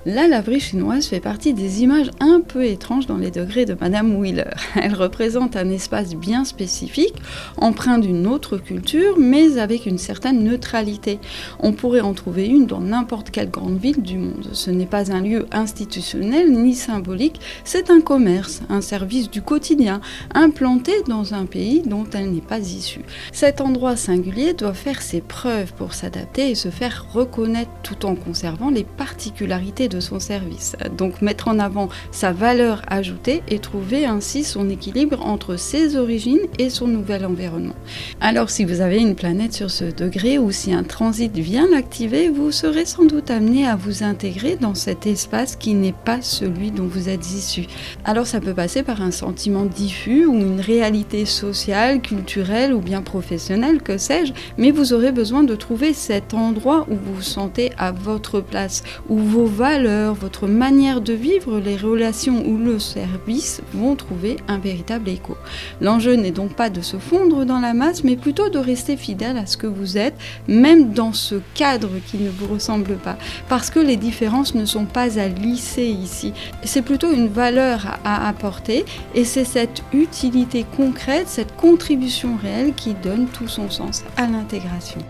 La laverie chinoise fait partie des images un peu étranges dans les degrés de Madame Wheeler. Elle représente un espace bien spécifique, empreint d'une autre culture, mais avec une certaine neutralité. On pourrait en trouver une dans n'importe quelle grande ville du monde. Ce n'est pas un lieu institutionnel ni symbolique, c'est un commerce, un service du quotidien, implanté dans un pays dont elle n'est pas issue. Cet endroit singulier doit faire ses preuves pour s'adapter et se faire reconnaître tout en conservant les particularités de son service. Donc mettre en avant sa valeur ajoutée et trouver ainsi son équilibre entre ses origines et son nouvel environnement. Alors si vous avez une planète sur ce degré ou si un transit vient l'activer, vous serez sans doute amené à vous intégrer dans cet espace qui n'est pas celui dont vous êtes issu. Alors ça peut passer par un sentiment diffus ou une réalité sociale, culturelle ou bien professionnelle, que sais-je, mais vous aurez besoin de trouver cet endroit où vous vous sentez à votre place, où vos valeurs, votre manière de vivre, les relations ou le service vont trouver un véritable écho. L'enjeu n'est donc pas de se fondre dans la masse, mais plutôt de rester fidèle à ce que vous êtes, même dans ce cadre qui ne vous ressemble pas. Parce que les différences ne sont pas à lisser ici. C'est plutôt une valeur à apporter et c'est cette utilité concrète, cette contribution réelle qui donne tout son sens à l'intégration.